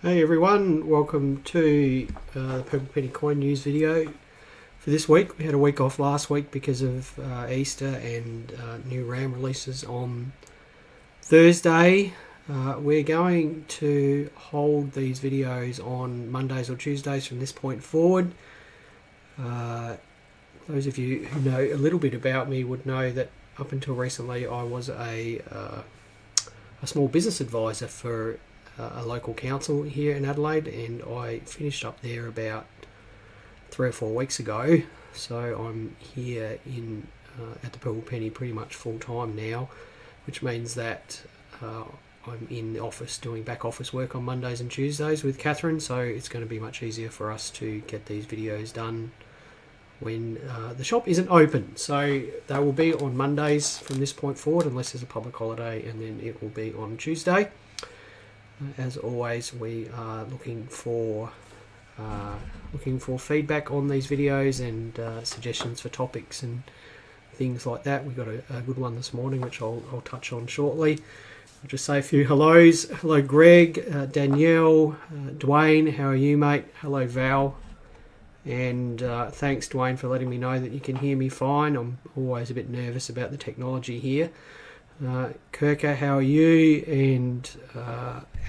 Hey everyone, welcome to the Purple Penny Coin news video for this week. We had a week off last week because of Easter and new RAM releases on Thursday. We're going to hold these videos on Mondays or Tuesdays from this point forward. Those of you who know a little bit about me would know that up until recently I was a small business advisor for a local council here in Adelaide, and I finished up there about 3 or 4 weeks ago. So I'm here at the Purple Penny pretty much full time now, which means that I'm in the office doing back office work on Mondays and Tuesdays with Catherine. So it's going to be much easier for us to get these videos done when the shop isn't open. So they will be on Mondays from this point forward, unless there's a public holiday, and then it will be on Tuesday. As always, we are looking for feedback on these videos and suggestions for topics and things like that. We got a good one this morning, which I'll touch on shortly. I'll just say a few hellos. Hello, Greg, Danielle, Dwayne. How are you, mate? Hello, Val. And thanks, Dwayne, for letting me know that you can hear me fine. I'm always a bit nervous about the technology here. Kirka, how are you? And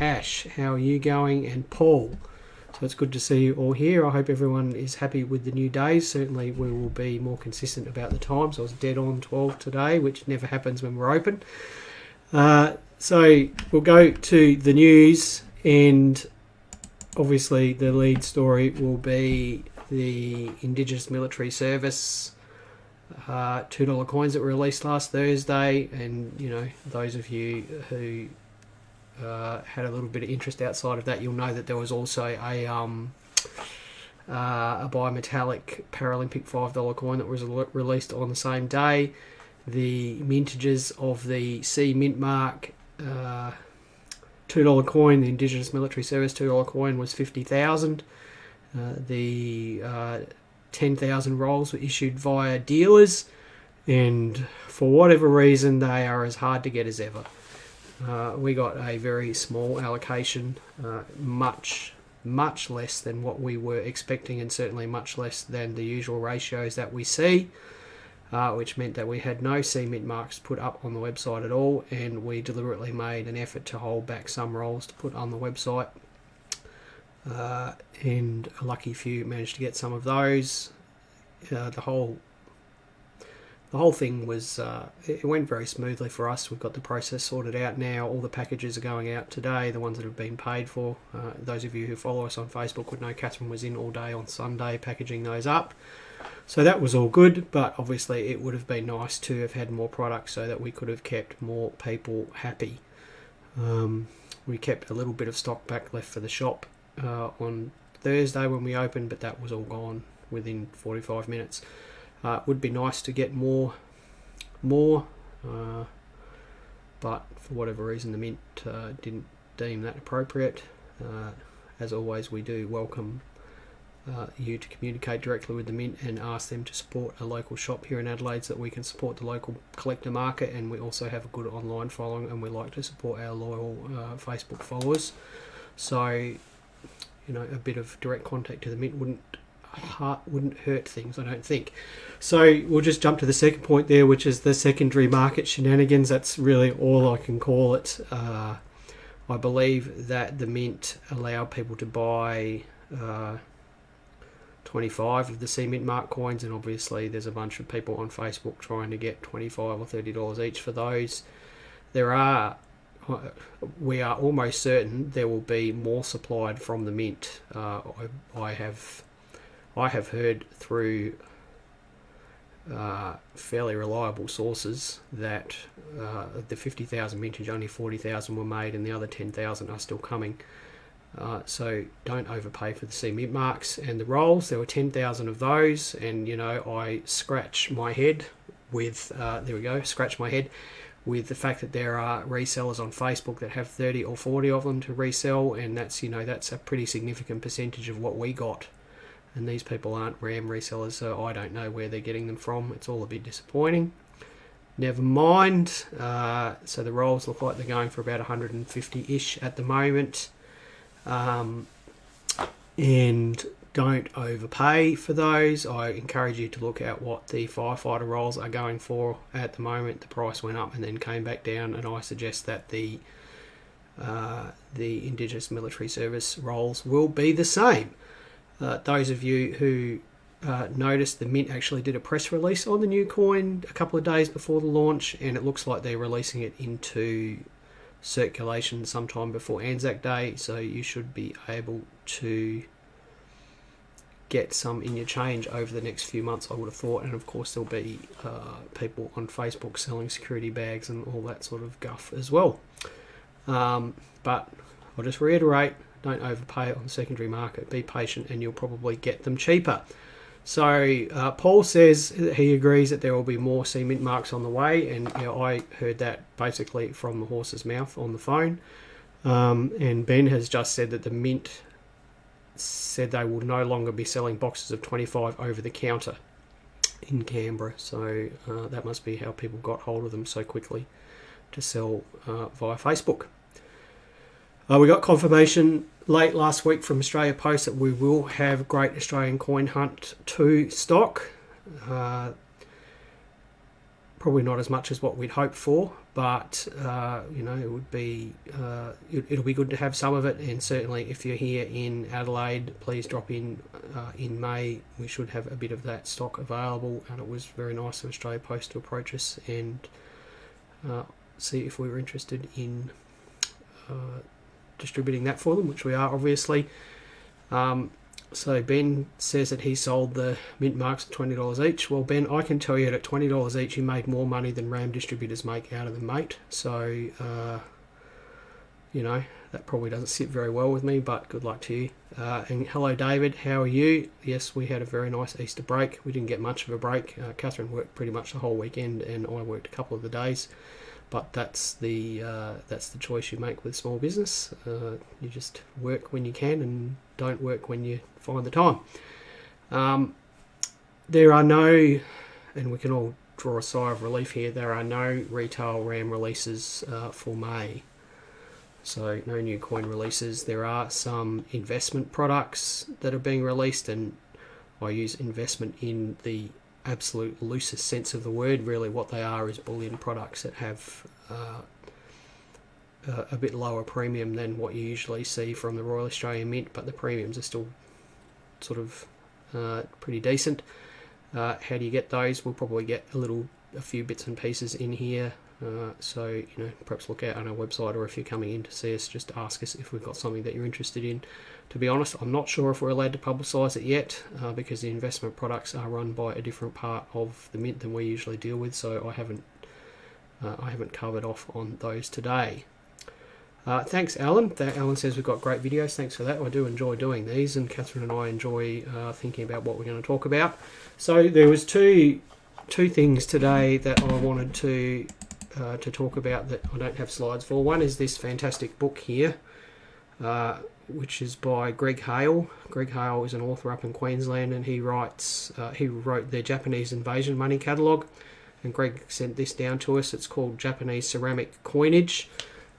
Ash, how are you going? And Paul. So it's good to see you all here. I hope everyone is happy with the new days. Certainly we will be more consistent about the times. I was dead on 12 today, which never happens when we're open. So we'll go to the news, and obviously the lead story will be the Indigenous Military Service $2 coins that were released last Thursday. And you know, those of you who had a little bit of interest outside of that, you'll know that there was also a bimetallic Paralympic $5 coin that was released on the same day. The mintages of the C Mint Mark $2 coin, the Indigenous Military Service $2 coin, was 50,000. The 10,000 rolls were issued via dealers, and for whatever reason they are as hard to get as ever. We got a very small allocation, much less than what we were expecting, and certainly much less than the usual ratios that we see, which meant that we had no C Mint marks put up on the website at all, and we deliberately made an effort to hold back some rolls to put on the website. And a lucky few managed to get some of those. The whole thing was it went very smoothly for us. We've got the process sorted out now. All the packages are going out today, the ones that have been paid for. Those of you who follow us on Facebook would know Catherine was in all day on Sunday packaging those up. So that was all good, but obviously it would have been nice to have had more products so that we could have kept more people happy. We kept a little bit of stock back left for the shop on Thursday when we opened, but that was all gone within 45 minutes. It would be nice to get more, but for whatever reason the Mint didn't deem that appropriate. As always, we do welcome you to communicate directly with the Mint and ask them to support a local shop here in Adelaide so that we can support the local collector market, and we also have a good online following, and we like to support our loyal Facebook followers. So, you know, a bit of direct contact to the Mint wouldn't hurt things, I don't think. So we'll just jump to the second point there, which is the secondary market shenanigans. That's really all I can call it. I believe that the Mint allowed people to buy 25 of the C Mint Mark coins, and obviously there's a bunch of people on Facebook trying to get $25 or $30 each for those. We are almost certain there will be more supplied from the Mint. I have heard through fairly reliable sources that the 50,000 mintage, only 40,000 were made, and the other 10,000 are still coming. So don't overpay for the C Mint marks and the rolls. There were 10,000 of those, and you know, I scratch my head with with the fact that there are resellers on Facebook that have 30 or 40 of them to resell, and that's a pretty significant percentage of what we got. And these people aren't RAM resellers, so I don't know where they're getting them from. It's all a bit disappointing. Never mind. So the rolls look like they're going for about 150-ish at the moment. and don't overpay for those. I encourage you to look at what the firefighter roles are going for at the moment. The price went up and then came back down, and I suggest that the Indigenous Military Service roles will be the same. Those of you who noticed, the Mint actually did a press release on the new coin a couple of days before the launch, and it looks like they're releasing it into circulation sometime before Anzac Day, so you should be able to get some in your change over the next few months, I would have thought. And of course there'll be people on Facebook selling security bags and all that sort of guff as well. But I'll just reiterate, don't overpay on the secondary market, be patient, and you'll probably get them cheaper. So Paul says that he agrees that there will be more sea mint marks on the way, and I heard that basically from the horse's mouth on the phone. And Ben has just said that the Mint said they will no longer be selling boxes of 25 over the counter in Canberra, so that must be how people got hold of them so quickly to sell via Facebook. We got confirmation late last week from Australia Post that we will have Great Australian Coin Hunt 2 stock. Probably not as much as what we'd hoped for, but it would be it'll be good to have some of it. And certainly, if you're here in Adelaide, please drop in May. We should have a bit of that stock available, and it was very nice of Australia Post to approach us and see if we were interested in distributing that for them, which we are obviously. So Ben says that he sold the mint marks at $20 each. Well, Ben, I can tell you that at $20 each you made more money than RAM distributors make out of them, mate. So that probably doesn't sit very well with me, but good luck to you. And hello David, how are you? Yes, we had a very nice Easter break. We didn't get much of a break. Catherine worked pretty much the whole weekend, and I worked a couple of the days. But that's the choice you make with small business. You just work when you can and don't work when you find the time. There are no, and we can all draw a sigh of relief here, there are no retail RAM releases for May. So no new coin releases. There are some investment products that are being released, and I use investment in the absolute loosest sense of the word. Really what they are is bullion products that have a bit lower premium than what you usually see from the Royal Australian Mint, but the premiums are still sort of pretty decent. How do you get those? We'll probably get a few bits and pieces in here, so perhaps look out on our website, or if you're coming in to see us, just ask us if we've got something that you're interested in. To be honest, I'm not sure if we're allowed to publicise it yet, because the investment products are run by a different part of the Mint than we usually deal with, so I haven't covered off on those today. Thanks, Alan. Alan says we've got great videos. Thanks for that. I do enjoy doing these, and Catherine and I enjoy thinking about what we're going to talk about. So there was two things today that I wanted to talk about that I don't have slides for. One is this fantastic book here, which is by Greg Hale. Greg Hale is an author up in Queensland, and he wrote the Japanese Invasion Money Catalogue, and Greg sent this down to us. It's called Japanese Ceramic Coinage,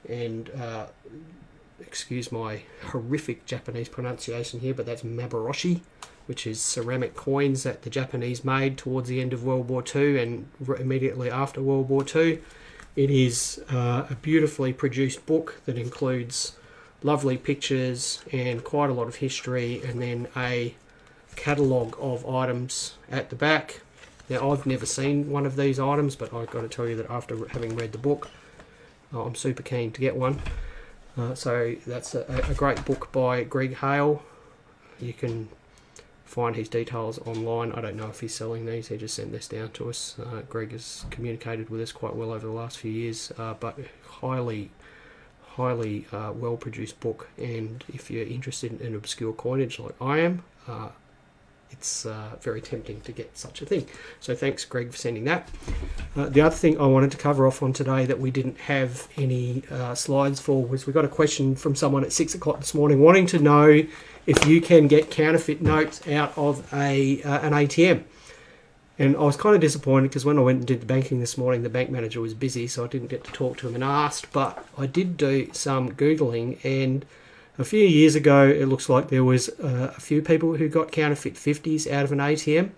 and excuse my horrific Japanese pronunciation here, but that's Maboroshi, which is ceramic coins that the Japanese made towards the end of World War II and immediately after World War II. It is a beautifully produced book that includes lovely pictures and quite a lot of history, and then a catalogue of items at the back. Now, I've never seen one of these items, but I've got to tell you that after having read the book, I'm super keen to get one. So that's a great book by Greg Hale. You can find his details online. I don't know if he's selling these. He just sent this down to us. Greg has communicated with us quite well over the last few years, but highly well-produced book. And if you're interested in obscure coinage like I am, it's very tempting to get such a thing. So thanks, Greg, for sending that. The other thing I wanted to cover off on today that we didn't have any slides for was we got a question from someone at 6 o'clock this morning wanting to know if you can get counterfeit notes out of an ATM. And I was kind of disappointed because when I went and did the banking this morning, the bank manager was busy, so I didn't get to talk to him and asked. But I did do some Googling, and A few years ago, it looks like there was a few people who got counterfeit 50s out of an ATM.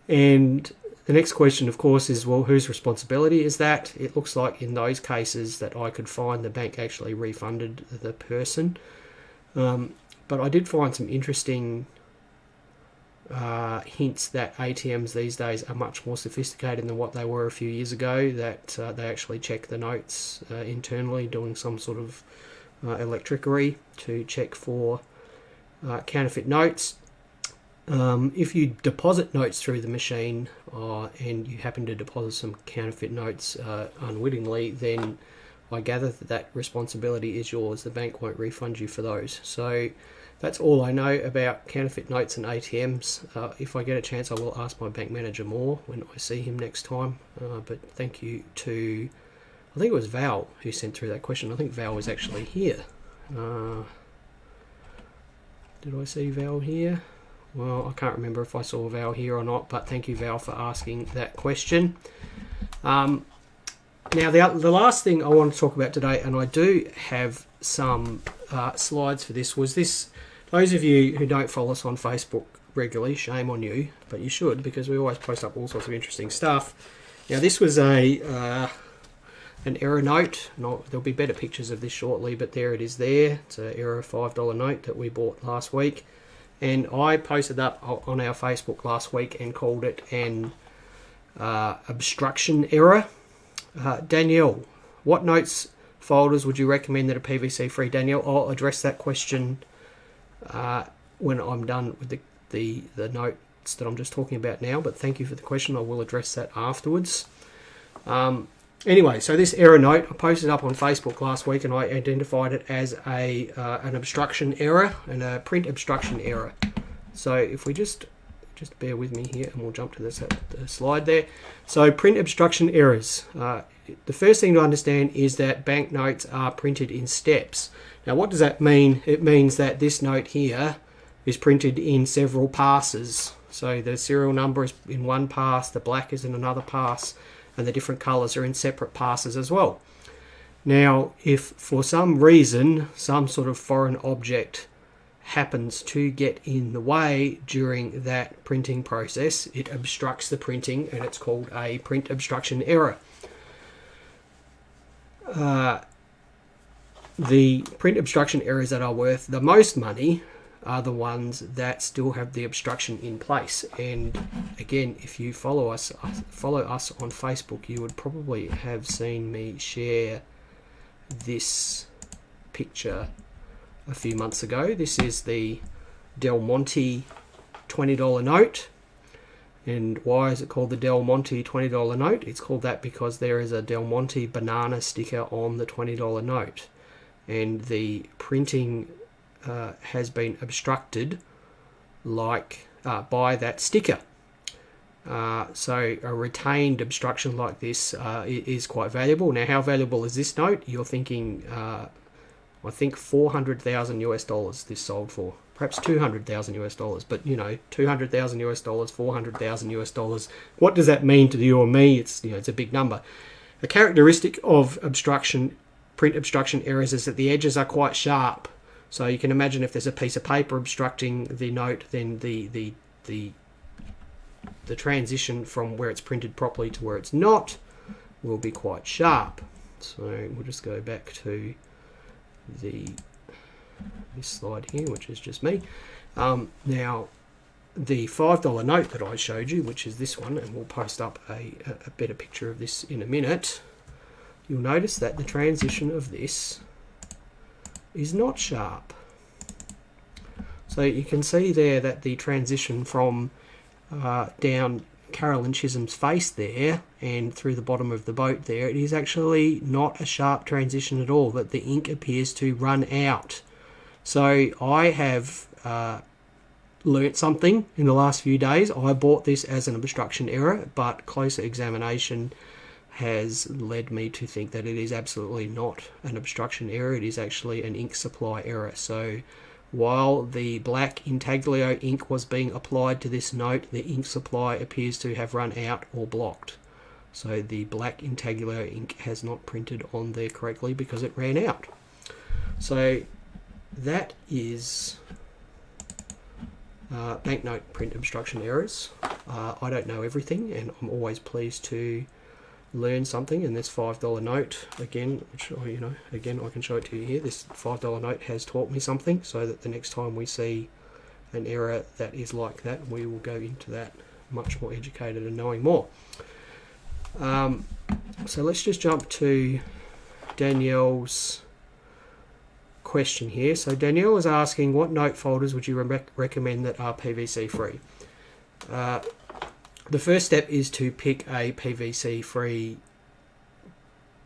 And the next question, of course, is, well, whose responsibility is that? It looks like in those cases that I could find, the bank actually refunded the person. But I did find some interesting hints that ATMs these days are much more sophisticated than what they were a few years ago, that they actually check the notes internally, doing some sort of electricity to check for counterfeit notes. If you deposit notes through the machine and you happen to deposit some counterfeit notes unwittingly, then I gather that responsibility is yours. The bank won't refund you for those. So that's all I know about counterfeit notes and ATMs. If I get a chance, I will ask my bank manager more when I see him next time. But thank you to, I think it was Val who sent through that question. I think Val was actually here. Did I see Val here? Well, I can't remember if I saw Val here or not, but thank you, Val, for asking that question. Now, the last thing I want to talk about today, and I do have some slides for this, was this. Those of you who don't follow us on Facebook regularly, shame on you, but you should, because we always post up all sorts of interesting stuff. Now, this was an error note. There'll be better pictures of this shortly, but there it is there. It's an error $5 note that we bought last week. And I posted up on our Facebook last week and called it an obstruction error. Danielle, what notes folders would you recommend that are PVC-free? Danielle, I'll address that question when I'm done with the notes that I'm just talking about now, but thank you for the question. I will address that afterwards. Anyway, so this error note, I posted up on Facebook last week and I identified it as an obstruction error and a print obstruction error. So if we just bear with me here and we'll jump to this slide there. So print obstruction errors. The first thing to understand is that banknotes are printed in steps. Now what does that mean? It means that this note here is printed in several passes. So the serial number is in one pass, the black is in another pass, and the different colours are in separate passes as well. Now, if for some reason some sort of foreign object happens to get in the way during that printing process, it obstructs the printing and it's called a print obstruction error. The print obstruction errors that are worth the most money are the ones that still have the obstruction in place. And again, if you follow us on Facebook, you would probably have seen me share this picture a few months ago. This is the Del Monte $20 note. And why is it called the Del Monte $20 note? It's called that because there is a Del Monte banana sticker on the $20 note. And the printing has been obstructed by that sticker. So a retained obstruction like this is quite valuable. Now, how valuable is this note? You're thinking, I think $400,000 US this sold for. Perhaps $200,000 US, but you know, $200,000 US, $400,000 US. What does that mean to you or me? It's a big number. A characteristic of print obstruction errors is that the edges are quite sharp. So you can imagine if there's a piece of paper obstructing the note, then the transition from where it's printed properly to where it's not will be quite sharp. So we'll just go back to this slide here, which is just me. Now, the $5 note that I showed you, which is this one, and we'll post up a better picture of this in a minute, you'll notice that the transition of this is not sharp. So you can see there that the transition from down Carolyn Chisholm's face there and through the bottom of the boat there, it is actually not a sharp transition at all, that the ink appears to run out. So I have learnt something in the last few days. I bought this as an obstruction error, but closer examination has led me to think that it is absolutely not an obstruction error. It is actually an ink supply error. So while the black Intaglio ink was being applied to this note, the ink supply appears to have run out or blocked. So the black Intaglio ink has not printed on there correctly because it ran out. So that is banknote print obstruction errors. I don't know everything, and I'm always pleased to learn something. And this $5 note, again, which again I can show it to you here. This $5 note has taught me something, so that the next time we see an error that is like that, we will go into that much more educated and knowing more. So let's just jump to Danielle's question here. So Danielle is asking, what note folders would you recommend that are PVC free? The first step is to pick a PVC free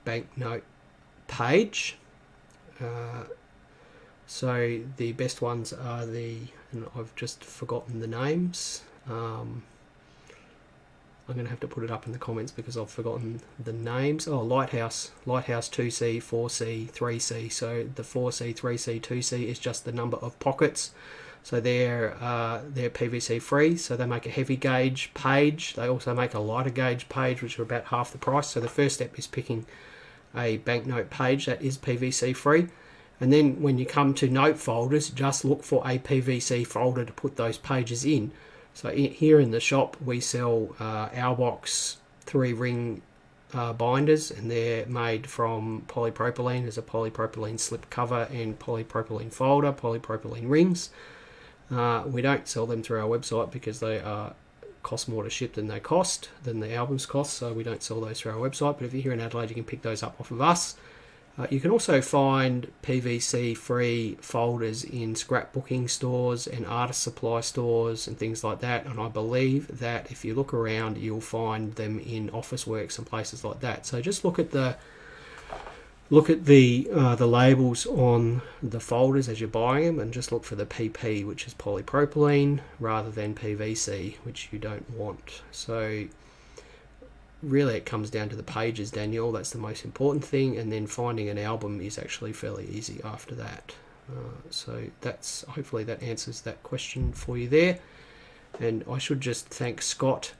banknote page. So the best ones are and I've just forgotten the names. I'm going to have to put it up in the comments because I've forgotten the names. Oh, Lighthouse 2C, 4C, 3C. So the 4C, 3C, 2C is just the number of pockets. So they're PVC free. So they make a heavy gauge page. They also make a lighter gauge page, which are about half the price. So the first step is picking a banknote page that is PVC free. And then when you come to note folders, just look for a PVC folder to put those pages in. So here in the shop, we sell Owlbox 3-ring binders, and they're made from polypropylene. There's a polypropylene slip cover and polypropylene folder, polypropylene rings. We don't sell them through our website because they cost more to ship than the albums cost, so we don't sell those through our website. But if you're here in Adelaide, you can pick those up off of us. You can also find PVC-free folders in scrapbooking stores and artist supply stores and things like that. And I believe that if you look around, you'll find them in Officeworks and places like that. So just look at the labels on the folders as you're buying them, and just look for the PP, which is polypropylene, rather than PVC, which you don't want. So really it comes down to the pages, Daniel. That's the most important thing, and then finding an album is actually fairly easy after that. So hopefully that answers that question for you there. And I should just thank Scott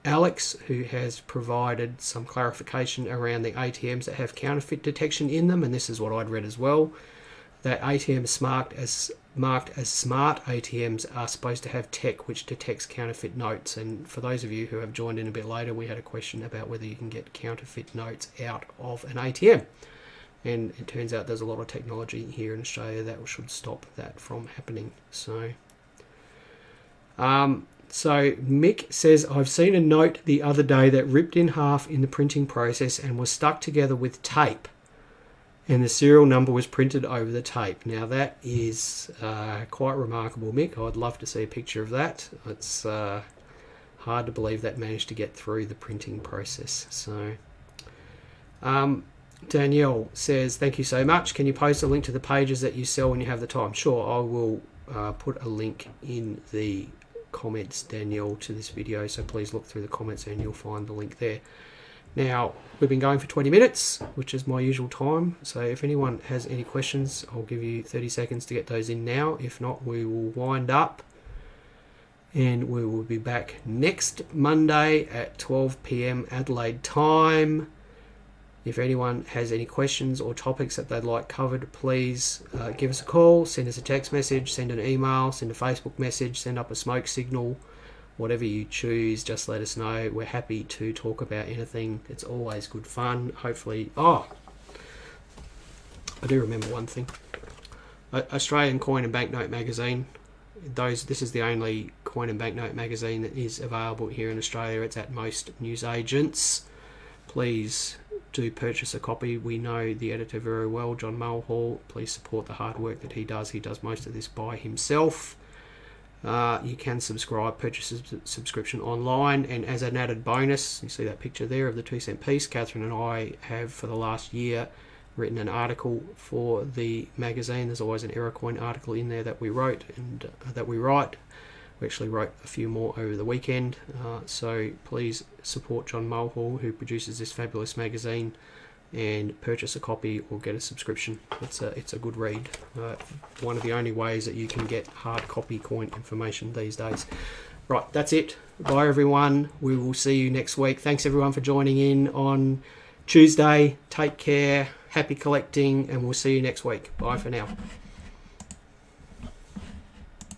Alex, who has provided some clarification around the ATMs that have counterfeit detection in them, and this is what I'd read as well, that ATMs marked as smart ATMs are supposed to have tech which detects counterfeit notes. And for those of you who have joined in a bit later, we had a question about whether you can get counterfeit notes out of an ATM, and it turns out there's a lot of technology here in Australia that should stop that from happening. So Mick says, I've seen a note the other day that ripped in half in the printing process and was stuck together with tape, and the serial number was printed over the tape. Now that is quite remarkable, Mick. I'd love to see a picture of that. It's hard to believe that managed to get through the printing process. So Danielle says, thank you so much. Can you post a link to the pages that you sell when you have the time? Sure, I will put a link in the comments, Danielle, to this video, so please look through the comments and you'll find the link there. Now, we've been going for 20 minutes, which is my usual time, so if anyone has any questions, I'll give you 30 seconds to get those in now. If not, we will wind up, and we will be back next Monday at 12 p.m. Adelaide time. If anyone has any questions or topics that they'd like covered, please give us a call, send us a text message, send an email, send a Facebook message, send up a smoke signal, whatever you choose, just let us know. We're happy to talk about anything. It's always good fun. Hopefully, I do remember one thing. Australian Coin and Banknote magazine. This is the only coin and banknote magazine that is available here in Australia. It's at most newsagents. Please do purchase a copy. We know the editor very well, John Mulhall. Please support the hard work that he does. He does most of this by himself. You can purchase a subscription online, and as an added bonus, you see that picture there of the 2-cent piece. Catherine and I have for the last year written an article for the magazine. There's always an error coin article in there that we wrote and that we write. We actually wrote a few more over the weekend, so please support John Mulhall, who produces this fabulous magazine, and purchase a copy or get a subscription. It's a good read. One of the only ways that you can get hard copy coin information these days. Right, that's it. Bye everyone. We will see you next week. Thanks everyone for joining in on Tuesday. Take care. Happy collecting, and we'll see you next week. Bye for now.